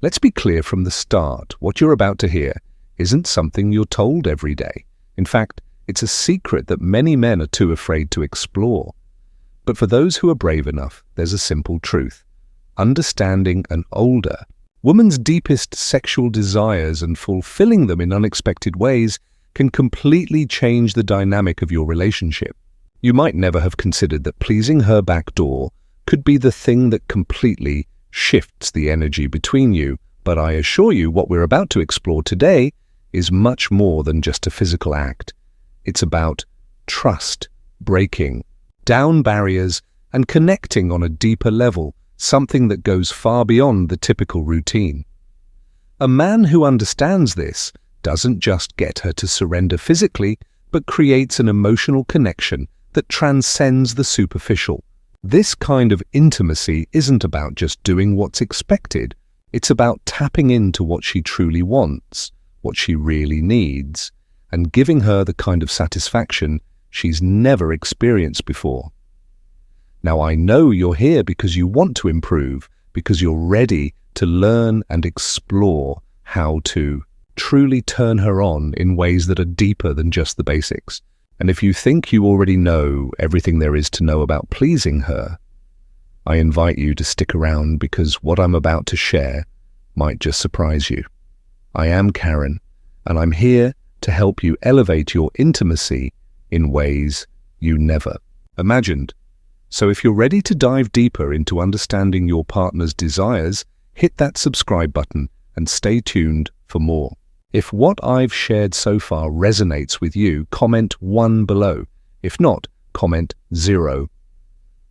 Let's be clear from the start, what you're about to hear isn't something you're told every day. In fact, it's a secret that many men are too afraid to explore. But for those who are brave enough, there's a simple truth. Understanding an older woman's deepest sexual desires and fulfilling them in unexpected ways can completely change the dynamic of your relationship. You might never have considered that pleasing her back door could be the thing that completely shifts the energy between you, but I assure you what we're about to explore today is much more than just a physical act. It's about trust, breaking down barriers, and connecting on a deeper level, something that goes far beyond the typical routine. A man who understands this doesn't just get her to surrender physically, but creates an emotional connection that transcends the superficial. This kind of intimacy isn't about just doing what's expected. It's about tapping into what she truly wants, what she really needs, and giving her the kind of satisfaction she's never experienced before. Now, I know you're here because you want to improve, because you're ready to learn and explore how to truly turn her on in ways that are deeper than just the basics. And if you think you already know everything there is to know about pleasing her, I invite you to stick around because what I'm about to share might just surprise you. I am Karen, and I'm here to help you elevate your intimacy in ways you never imagined. So if you're ready to dive deeper into understanding your partner's desires, hit that subscribe button and stay tuned for more. If what I've shared so far resonates with you, comment 1 below. If not, comment 0.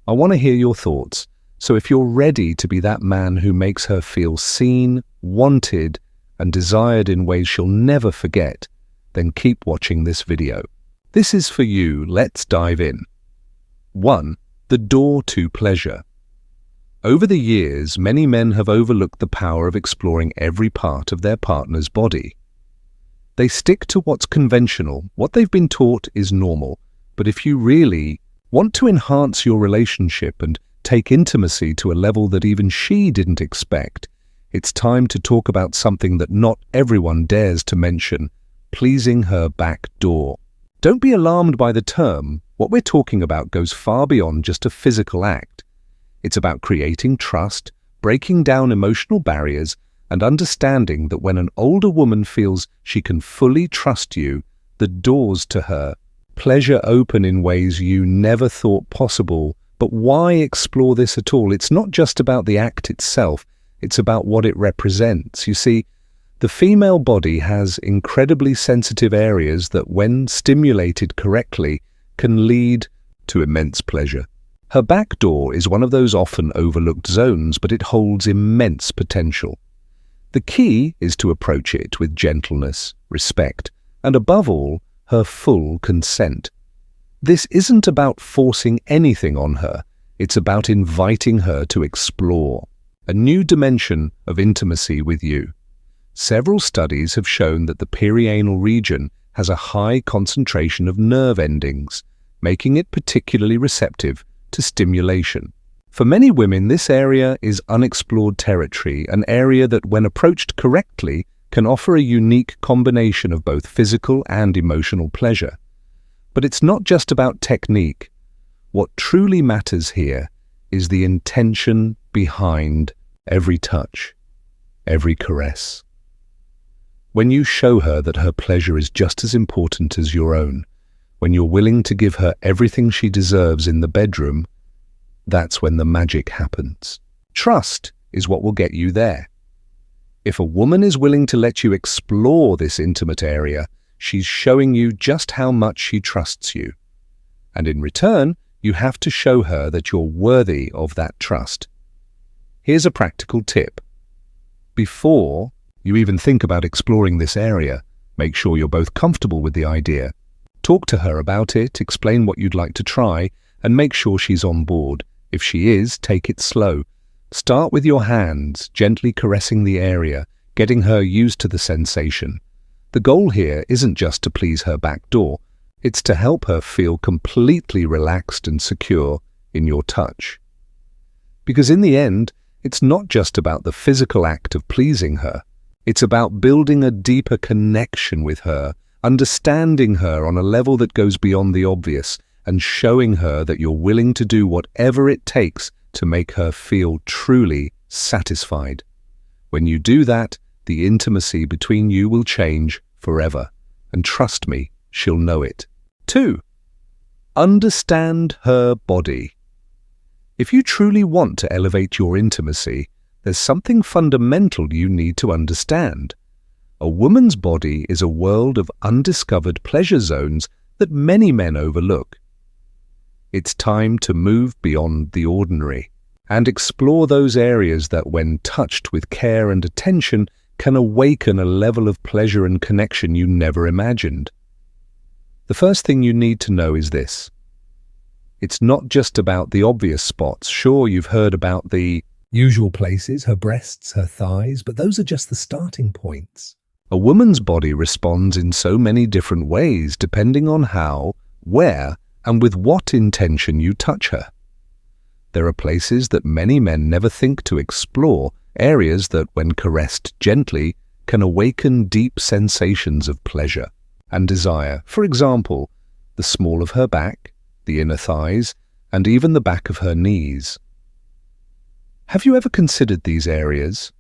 I want to hear your thoughts. So if you're ready to be that man who makes her feel seen, wanted, and desired in ways she'll never forget, then keep watching this video. This is for you. Let's dive in. 1. The door to pleasure. Over the years, many men have overlooked the power of exploring every part of their partner's body. They stick to what's conventional, what they've been taught is normal. But if you really want to enhance your relationship and take intimacy to a level that even she didn't expect, it's time to talk about something that not everyone dares to mention: pleasing her back door. Don't be alarmed by the term. What we're talking about goes far beyond just a physical act. It's about creating trust, breaking down emotional barriers, and understanding that when an older woman feels she can fully trust you, the doors to her pleasure open in ways you never thought possible. But why explore this at all? It's not just about the act itself, it's about what it represents. You see, the female body has incredibly sensitive areas that, when stimulated correctly, can lead to immense pleasure. Her back door is one of those often overlooked zones, but it holds immense potential. The key is to approach it with gentleness, respect, and above all, her full consent. This isn't about forcing anything on her, it's about inviting her to explore a new dimension of intimacy with you. Several studies have shown that the perianal region has a high concentration of nerve endings, making it particularly receptive to stimulation. For many women, this area is unexplored territory, an area that, when approached correctly, can offer a unique combination of both physical and emotional pleasure. But it's not just about technique. What truly matters here is the intention behind every touch, every caress. When you show her that her pleasure is just as important as your own, when you're willing to give her everything she deserves in the bedroom, that's when the magic happens. Trust is what will get you there. If a woman is willing to let you explore this intimate area, she's showing you just how much she trusts you. And in return, you have to show her that you're worthy of that trust. Here's a practical tip. Before you even think about exploring this area, make sure you're both comfortable with the idea. Talk to her about it, explain what you'd like to try, and make sure she's on board. If she is, take it slow. Start with your hands, gently caressing the area, getting her used to the sensation. The goal here isn't just to please her back door, it's to help her feel completely relaxed and secure in your touch. Because in the end, It's not just about the physical act of pleasing her. It's about building a deeper connection with her, understanding her on a level that goes beyond the obvious, and showing her that you're willing to do whatever it takes to make her feel truly satisfied. When you do that, the intimacy between you will change forever. And trust me, she'll know it. 2. Understand her body. If you truly want to elevate your intimacy, there's something fundamental you need to understand. A woman's body is a world of undiscovered pleasure zones that many men overlook. It's time to move beyond the ordinary and explore those areas that, when touched with care and attention, can awaken a level of pleasure and connection you never imagined. The first thing you need to know is this. It's not just about the obvious spots. Sure, you've heard about the usual places, her breasts, her thighs, but those are just the starting points. A woman's body responds in so many different ways depending on how, where, and with what intention you touch her. There are places that many men never think to explore, areas that, when caressed gently, can awaken deep sensations of pleasure and desire. For example, the small of her back, the inner thighs, and even the back of her knees. Have you ever considered these areas?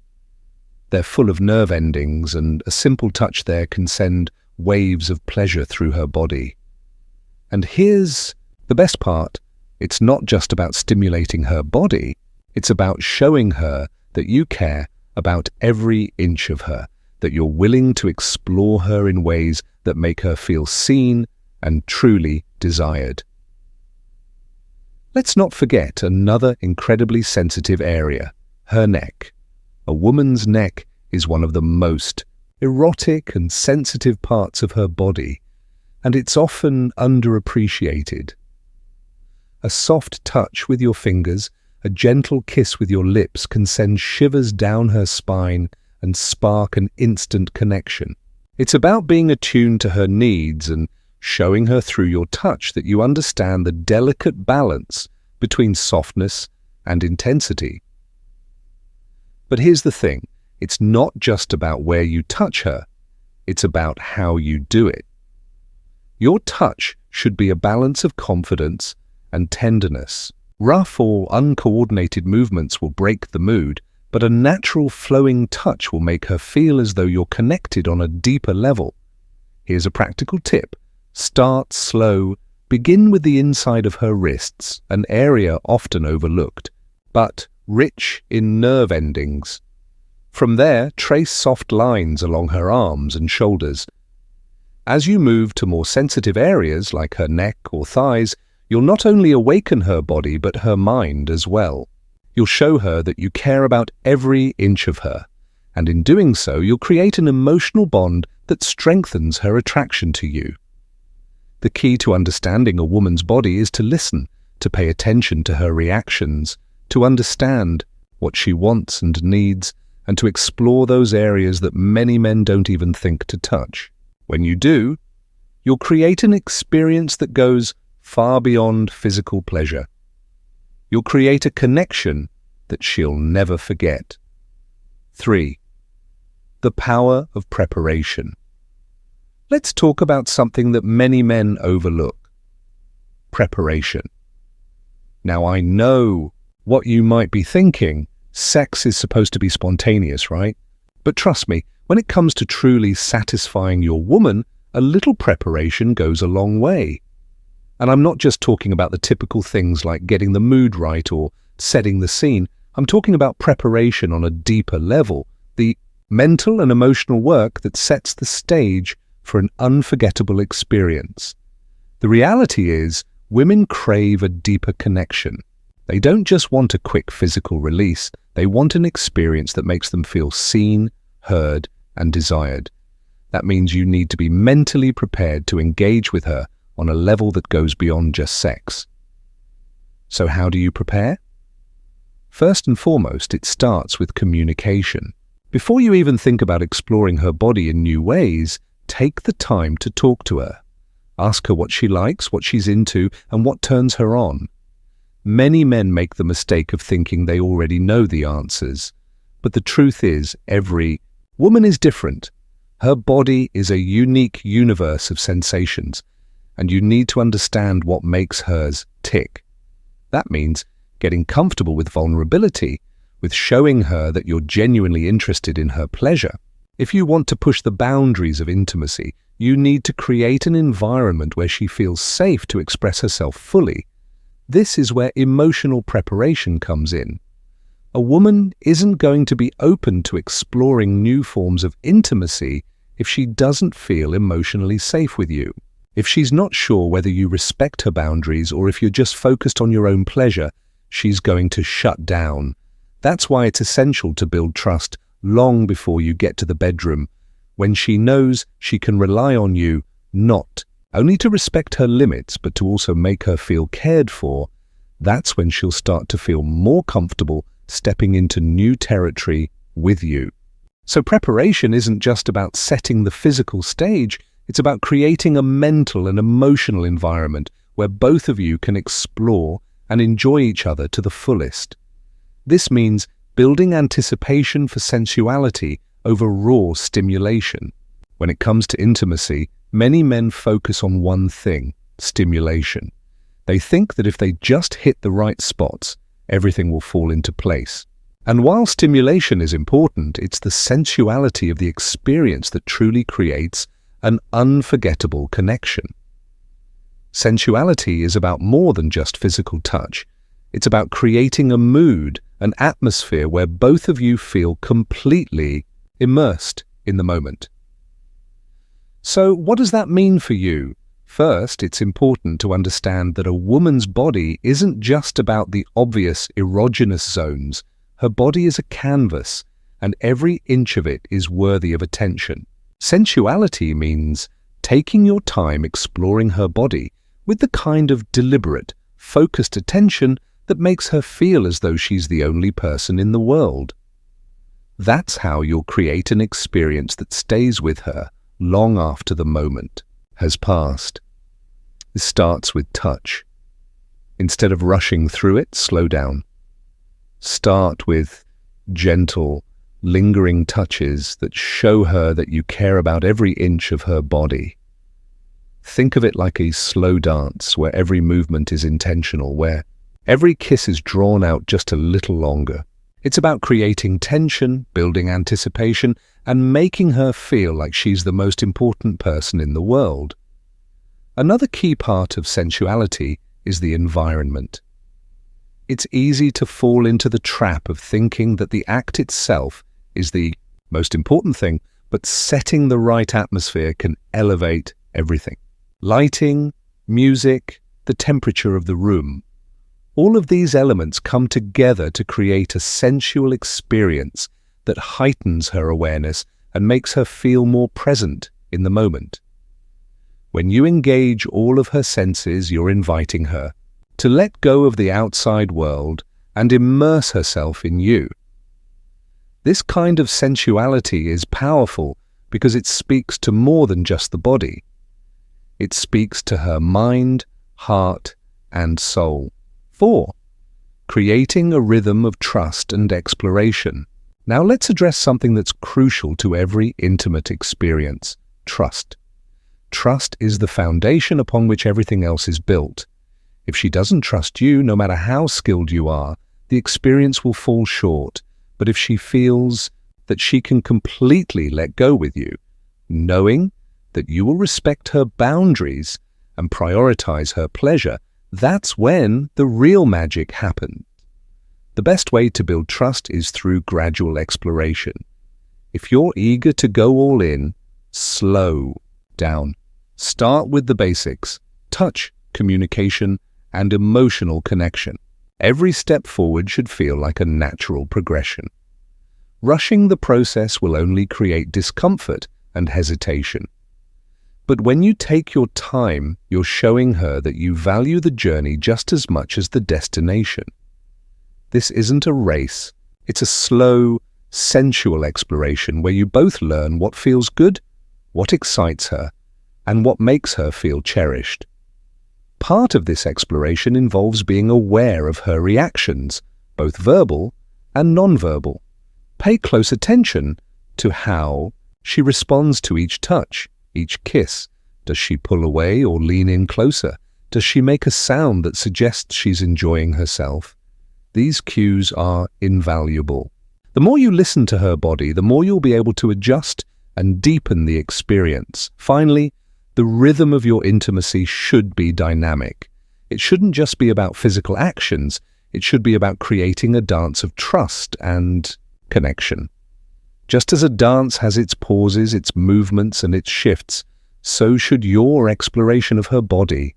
They're full of nerve endings, and a simple touch there can send waves of pleasure through her body. And here's the best part. It's not just about stimulating her body. It's about showing her that you care about every inch of her, that you're willing to explore her in ways that make her feel seen and truly desired. Let's not forget another incredibly sensitive area, her neck. A woman's neck is one of the most erotic and sensitive parts of her body, and it's often underappreciated. A soft touch with your fingers, a gentle kiss with your lips can send shivers down her spine and spark an instant connection. It's about being attuned to her needs and showing her through your touch that you understand the delicate balance between softness and intensity. But here's the thing, it's not just about where you touch her, it's about how you do it. Your touch should be a balance of confidence and tenderness. Rough or uncoordinated movements will break the mood, but a natural flowing touch will make her feel as though you're connected on a deeper level. Here's a practical tip. Start slow. Begin with the inside of her wrists, an area often overlooked, but rich in nerve endings. From there, trace soft lines along her arms and shoulders. As you move to more sensitive areas like her neck or thighs, you'll not only awaken her body but her mind as well. You'll show her that you care about every inch of her, and in doing so, you'll create an emotional bond that strengthens her attraction to you. The key to understanding a woman's body is to listen, to pay attention to her reactions, to understand what she wants and needs, and to explore those areas that many men don't even think to touch. When you do, you'll create an experience that goes far beyond physical pleasure. You'll create a connection that she'll never forget. 3. The power of preparation. Let's talk about something that many men overlook. Preparation. Now, I know what you might be thinking. Sex is supposed to be spontaneous, right? But trust me, when it comes to truly satisfying your woman, a little preparation goes a long way. And I'm not just talking about the typical things like getting the mood right or setting the scene. I'm talking about preparation on a deeper level, the mental and emotional work that sets the stage for an unforgettable experience. The reality is, women crave a deeper connection. They don't just want a quick physical release, they want an experience that makes them feel seen, heard, and desired. That means you need to be mentally prepared to engage with her on a level that goes beyond just sex. So how do you prepare? First and foremost, it starts with communication. Before you even think about exploring her body in new ways, take the time to talk to her. Ask her what she likes, what she's into, and what turns her on. Many men make the mistake of thinking they already know the answers. But the truth is, every woman is different. Her body is a unique universe of sensations, and you need to understand what makes hers tick. That means getting comfortable with vulnerability, with showing her that you're genuinely interested in her pleasure. If you want to push the boundaries of intimacy, you need to create an environment where she feels safe to express herself fully. This is where emotional preparation comes in. A woman isn't going to be open to exploring new forms of intimacy if she doesn't feel emotionally safe with you. If she's not sure whether you respect her boundaries or if you're just focused on your own pleasure, she's going to shut down. That's why it's essential to build trust long before you get to the bedroom, when she knows she can rely on you not only to respect her limits, but to also make her feel cared for. That's when she'll start to feel more comfortable stepping into new territory with you. So preparation isn't just about setting the physical stage, it's about creating a mental and emotional environment where both of you can explore and enjoy each other to the fullest. This means building anticipation for sensuality over raw stimulation. When it comes to intimacy, many men focus on one thing: stimulation. They think that if they just hit the right spots, everything will fall into place. And while stimulation is important, it's the sensuality of the experience that truly creates an unforgettable connection. Sensuality is about more than just physical touch. It's about creating a mood, an atmosphere where both of you feel completely immersed in the moment. So what does that mean for you? First, it's important to understand that a woman's body isn't just about the obvious erogenous zones. Her body is a canvas, and every inch of it is worthy of attention. Sensuality means taking your time exploring her body with the kind of deliberate, focused attention that makes her feel as though she's the only person in the world. That's how you'll create an experience that stays with her long after the moment has passed. This starts with touch. Instead of rushing through it, slow down. Start with gentle, lingering touches that show her that you care about every inch of her body. Think of it like a slow dance where every movement is intentional, where every kiss is drawn out just a little longer. It's about creating tension, building anticipation, and making her feel like she's the most important person in the world. Another key part of sensuality is the environment. It's easy to fall into the trap of thinking that the act itself is the most important thing, but setting the right atmosphere can elevate everything. Lighting, music, the temperature of the room. All of these elements come together to create a sensual experience that heightens her awareness and makes her feel more present in the moment. When you engage all of her senses, you're inviting her to let go of the outside world and immerse herself in you. This kind of sensuality is powerful because it speaks to more than just the body. It speaks to her mind, heart, and soul. 4. Creating a rhythm of trust and exploration. Now let's address something that's crucial to every intimate experience: trust. Trust is the foundation upon which everything else is built. If she doesn't trust you, no matter how skilled you are, the experience will fall short. But if she feels that she can completely let go with you, knowing that you will respect her boundaries and prioritize her pleasure, that's when the real magic happens. The best way to build trust is through gradual exploration. If you're eager to go all in, slow down. Start with the basics: touch, communication, and emotional connection. Every step forward should feel like a natural progression. Rushing the process will only create discomfort and hesitation. But when you take your time, you're showing her that you value the journey just as much as the destination. This isn't a race. It's a slow, sensual exploration where you both learn what feels good, what excites her, and what makes her feel cherished. Part of this exploration involves being aware of her reactions, both verbal and nonverbal. Pay close attention to how she responds to each touch, each kiss. Does she pull away or lean in closer? Does she make a sound that suggests she's enjoying herself? These cues are invaluable. The more you listen to her body, the more you'll be able to adjust and deepen the experience. Finally, the rhythm of your intimacy should be dynamic. It shouldn't just be about physical actions. It should be about creating a dance of trust and connection. Just as a dance has its pauses, its movements, and its shifts, so should your exploration of her body.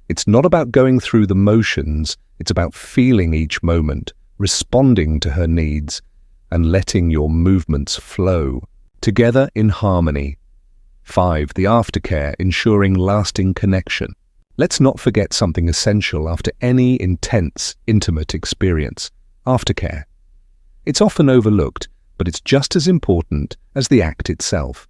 It's not about going through the motions, it's about feeling each moment, responding to her needs, and letting your movements flow, together in harmony. 5. The aftercare, ensuring lasting connection. Let's not forget something essential after any intense, intimate experience: aftercare. It's often overlooked, but it's just as important as the act itself.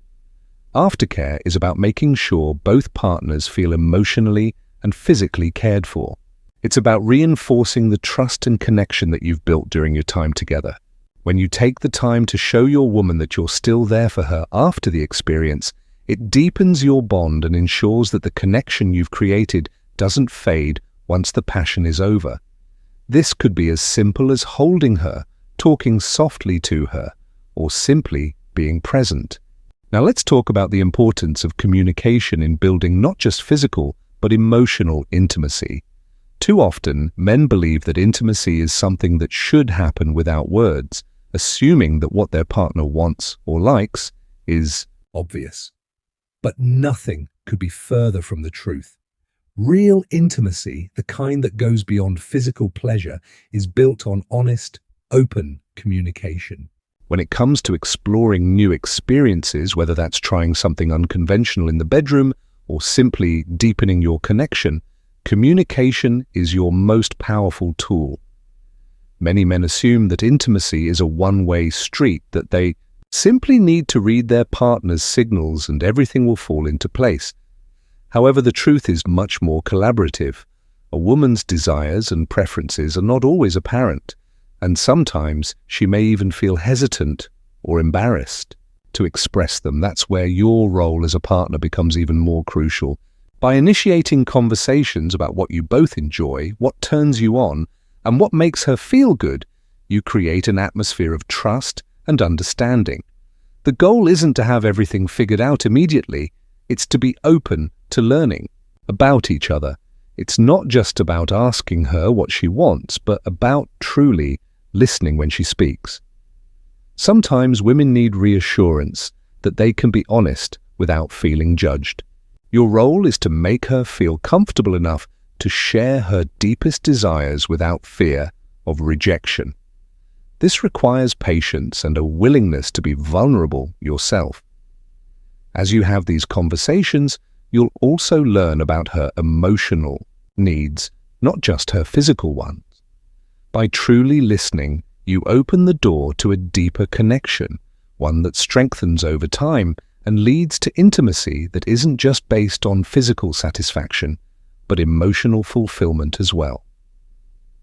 Aftercare is about making sure both partners feel emotionally and physically cared for. It's about reinforcing the trust and connection that you've built during your time together. When you take the time to show your woman that you're still there for her after the experience, it deepens your bond and ensures that the connection you've created doesn't fade once the passion is over. This could be as simple as holding her, talking softly to her, or simply being present. Now let's talk about the importance of communication in building not just physical, but emotional intimacy. Too often, men believe that intimacy is something that should happen without words, assuming that what their partner wants or likes is obvious. But nothing could be further from the truth. Real intimacy, the kind that goes beyond physical pleasure, is built on honest, open communication. When it comes to exploring new experiences, whether that's trying something unconventional in the bedroom or simply deepening your connection, communication is your most powerful tool. Many men assume that intimacy is a one-way street, that they simply need to read their partner's signals and everything will fall into place. However, the truth is much more collaborative. A woman's desires and preferences are not always apparent, and sometimes she may even feel hesitant or embarrassed to express them. That's where your role as a partner becomes even more crucial. By initiating conversations about what you both enjoy, what turns you on, and what makes her feel good, you create an atmosphere of trust and understanding. The goal isn't to have everything figured out immediately, it's to be open to learning about each other. It's not just about asking her what she wants, but about truly listening when she speaks. Sometimes women need reassurance that they can be honest without feeling judged. Your role is to make her feel comfortable enough to share her deepest desires without fear of rejection. This requires patience and a willingness to be vulnerable yourself. As you have these conversations, you'll also learn about her emotional needs, not just her physical ones. By truly listening, you open the door to a deeper connection, one that strengthens over time and leads to intimacy that isn't just based on physical satisfaction, but emotional fulfillment as well.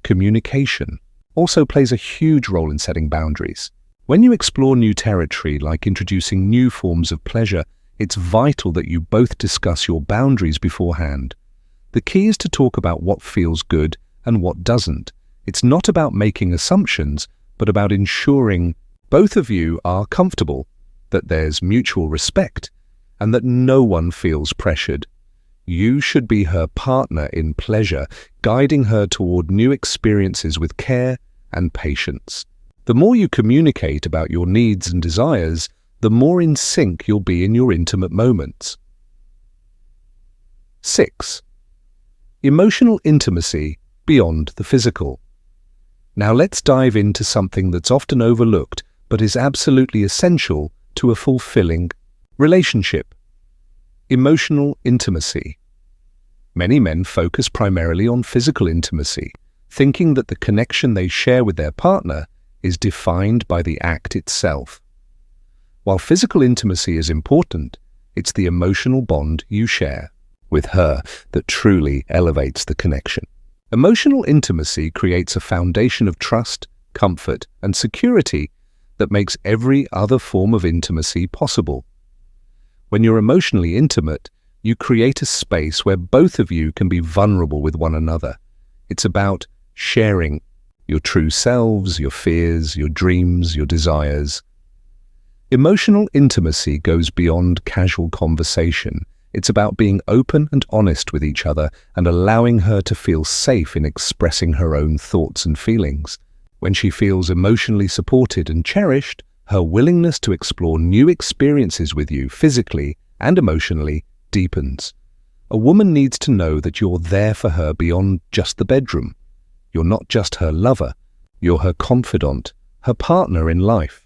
Communication also plays a huge role in setting boundaries. When you explore new territory, like introducing new forms of pleasure, it's vital that you both discuss your boundaries beforehand. The key is to talk about what feels good and what doesn't. It's not about making assumptions, but about ensuring both of you are comfortable, that there's mutual respect, and that no one feels pressured. You should be her partner in pleasure, guiding her toward new experiences with care and patience. The more you communicate about your needs and desires, the more in sync you'll be in your intimate moments. 6. Emotional intimacy beyond the physical. Now let's dive into something that's often overlooked, but is absolutely essential to a fulfilling relationship: emotional intimacy. Many men focus primarily on physical intimacy, thinking that the connection they share with their partner is defined by the act itself. While physical intimacy is important, it's the emotional bond you share. with her that truly elevates the connection. Emotional intimacy creates a foundation of trust, comfort, and security that makes every other form of intimacy possible. When you're emotionally intimate, you create a space where both of you can be vulnerable with one another. It's about sharing your true selves, your fears, your dreams, your desires. Emotional intimacy goes beyond casual conversation. It's about being open and honest with each other and allowing her to feel safe in expressing her own thoughts and feelings. When she feels emotionally supported and cherished, her willingness to explore new experiences with you physically and emotionally deepens. A woman needs to know that you're there for her beyond just the bedroom. You're not just her lover, you're her confidant, her partner in life.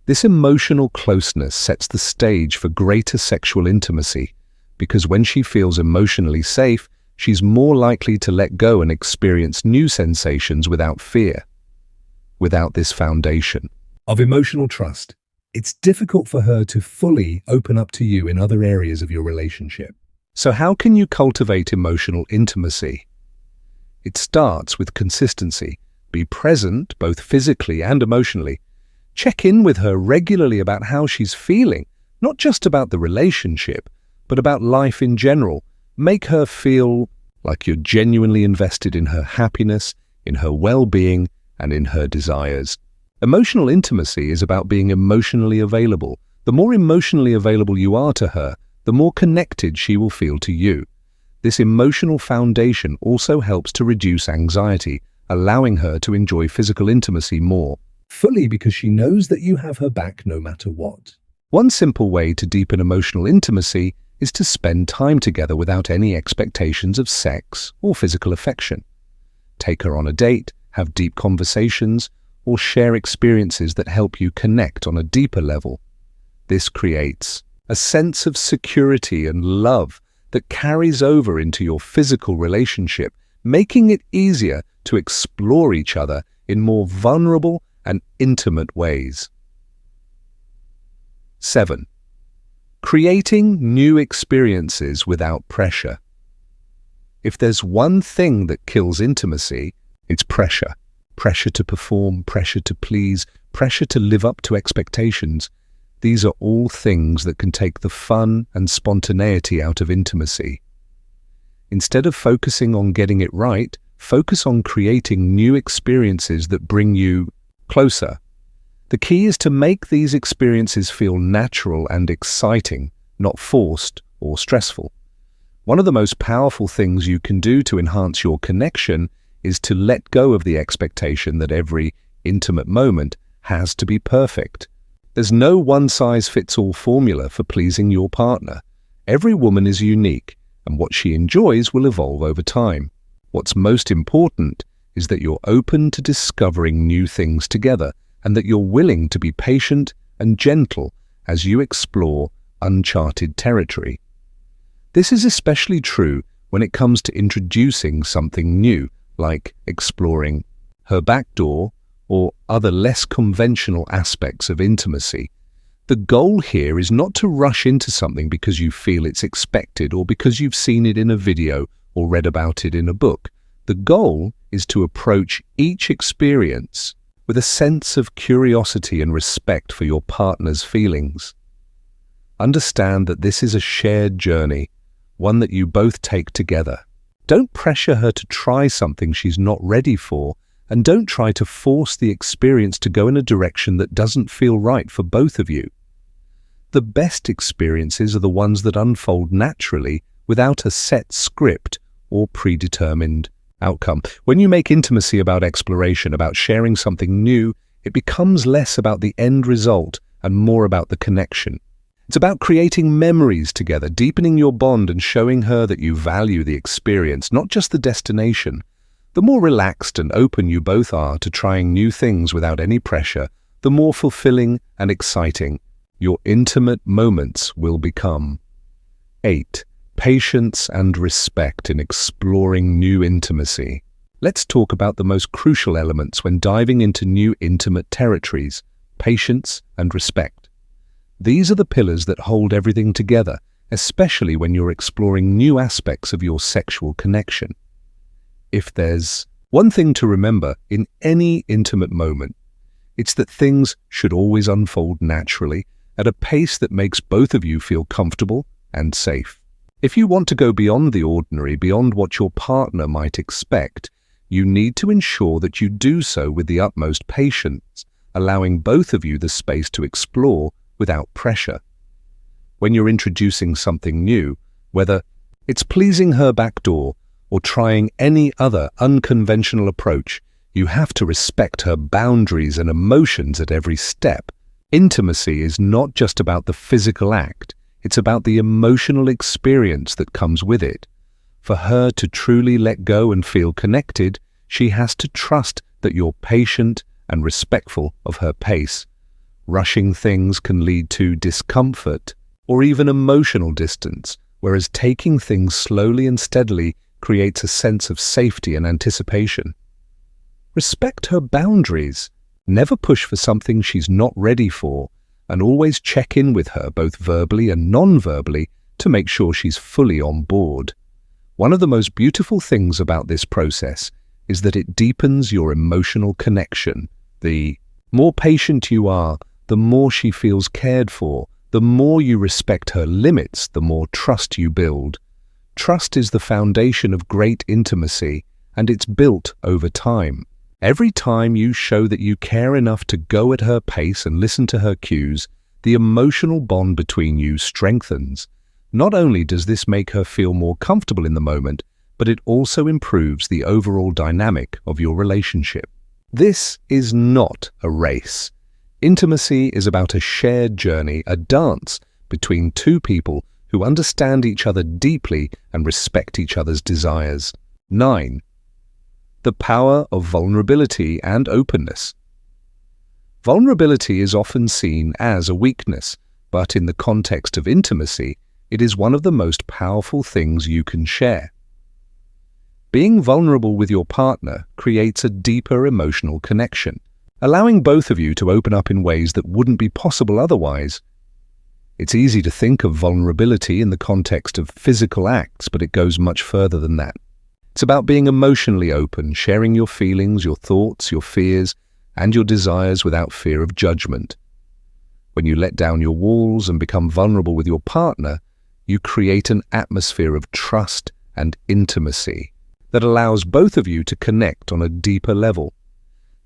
This emotional closeness sets the stage for greater sexual intimacy, because when she feels emotionally safe, she's more likely to let go and experience new sensations without fear. Without this foundation of emotional trust, it's difficult for her to fully open up to you in other areas of your relationship. So how can you cultivate emotional intimacy? It starts with consistency. Be present, both physically and emotionally. Check in with her regularly about how she's feeling, not just about the relationship, but about life in general. Make her feel like you're genuinely invested in her happiness, in her well-being, and in her desires. Emotional intimacy is about being emotionally available. The more emotionally available you are to her, the more connected she will feel to you. This emotional foundation also helps to reduce anxiety, allowing her to enjoy physical intimacy more fully because she knows that you have her back no matter what. One simple way to deepen emotional intimacy is to spend time together without any expectations of sex or physical affection. Take her on a date, have deep conversations, or share experiences that help you connect on a deeper level. This creates a sense of security and love that carries over into your physical relationship, making it easier to explore each other in more vulnerable and intimate ways. 7. Creating new experiences without pressure. If there's one thing that kills intimacy, it's pressure. Pressure to perform, pressure to please, pressure to live up to expectations. These are all things that can take the fun and spontaneity out of intimacy. Instead of focusing on getting it right, focus on creating new experiences that bring you closer. The key is to make these experiences feel natural and exciting, not forced or stressful. One of the most powerful things you can do to enhance your connection is to let go of the expectation that every intimate moment has to be perfect. There's no one-size-fits-all formula for pleasing your partner. Every woman is unique, and what she enjoys will evolve over time. What's most important is that you're open to discovering new things together, and that you're willing to be patient and gentle as you explore uncharted territory. This is especially true when it comes to introducing something new, like exploring her back door or other less conventional aspects of intimacy. The goal here is not to rush into something because you feel it's expected or because you've seen it in a video or read about it in a book. The goal is to approach each experience with a sense of curiosity and respect for your partner's feelings. Understand that this is a shared journey, one that you both take together. Don't pressure her to try something she's not ready for, and don't try to force the experience to go in a direction that doesn't feel right for both of you. The best experiences are the ones that unfold naturally without a set script or predetermined outcome. When you make intimacy about exploration, about sharing something new, it becomes less about the end result and more about the connection. It's about creating memories together, deepening your bond and showing her that you value the experience, not just the destination. The more relaxed and open you both are to trying new things without any pressure, the more fulfilling and exciting your intimate moments will become. 8. Patience and respect in exploring new intimacy. Let's talk about the most crucial elements when diving into new intimate territories: patience and respect. These are the pillars that hold everything together. especially when you're exploring new aspects of your sexual connection. If there's one thing to remember in any intimate moment, it's that things should always unfold naturally at a pace that makes both of you feel comfortable and safe. If you want to go beyond the ordinary, beyond what your partner might expect, you need to ensure that you do so with the utmost patience, allowing both of you the space to explore without pressure. When you're introducing something new, whether it's pleasing her back door or trying any other unconventional approach, you have to respect her boundaries and emotions at every step. Intimacy is not just about the physical act, it's about the emotional experience that comes with it. For her to truly let go and feel connected, she has to trust that you're patient and respectful of her pace. Rushing things can lead to discomfort or even emotional distance, whereas taking things slowly and steadily creates a sense of safety and anticipation. Respect her boundaries. Never push for something she's not ready for, and always check in with her both verbally and non-verbally to make sure she's fully on board. One of the most beautiful things about this process is that it deepens your emotional connection. The more patient you are, the more she feels cared for. The more you respect her limits, the more trust you build. Trust is the foundation of great intimacy, and it's built over time. Every time you show that you care enough to go at her pace and listen to her cues, the emotional bond between you strengthens. Not only does this make her feel more comfortable in the moment, but it also improves the overall dynamic of your relationship. This is not a race. Intimacy is about a shared journey, a dance between two people who understand each other deeply and respect each other's desires. 9. The power of vulnerability and openness. Vulnerability is often seen as a weakness, but in the context of intimacy, it is one of the most powerful things you can share. Being vulnerable with your partner creates a deeper emotional connection, allowing both of you to open up in ways that wouldn't be possible otherwise. It's easy to think of vulnerability in the context of physical acts, but it goes much further than that. It's about being emotionally open, sharing your feelings, your thoughts, your fears, and your desires without fear of judgment. When you let down your walls and become vulnerable with your partner, you create an atmosphere of trust and intimacy that allows both of you to connect on a deeper level.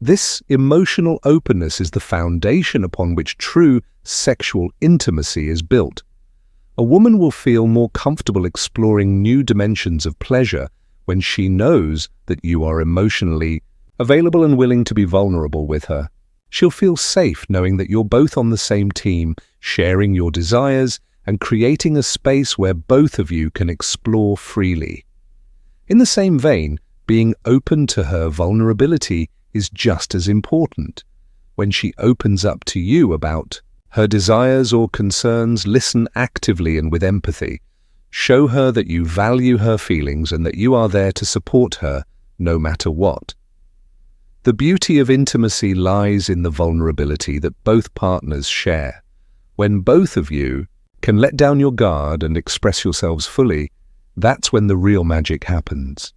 This emotional openness is the foundation upon which true sexual intimacy is built. A woman will feel more comfortable exploring new dimensions of pleasure when she knows that you are emotionally available and willing to be vulnerable with her. She'll feel safe knowing that you're both on the same team, sharing your desires and creating a space where both of you can explore freely. In the same vein, being open to her vulnerability is just as important. When she opens up to you about her desires or concerns, listen actively and with empathy. Show her that you value her feelings and that you are there to support her no matter what. The beauty of intimacy lies in the vulnerability that both partners share. When both of you can let down your guard and express yourselves fully, that's when the real magic happens.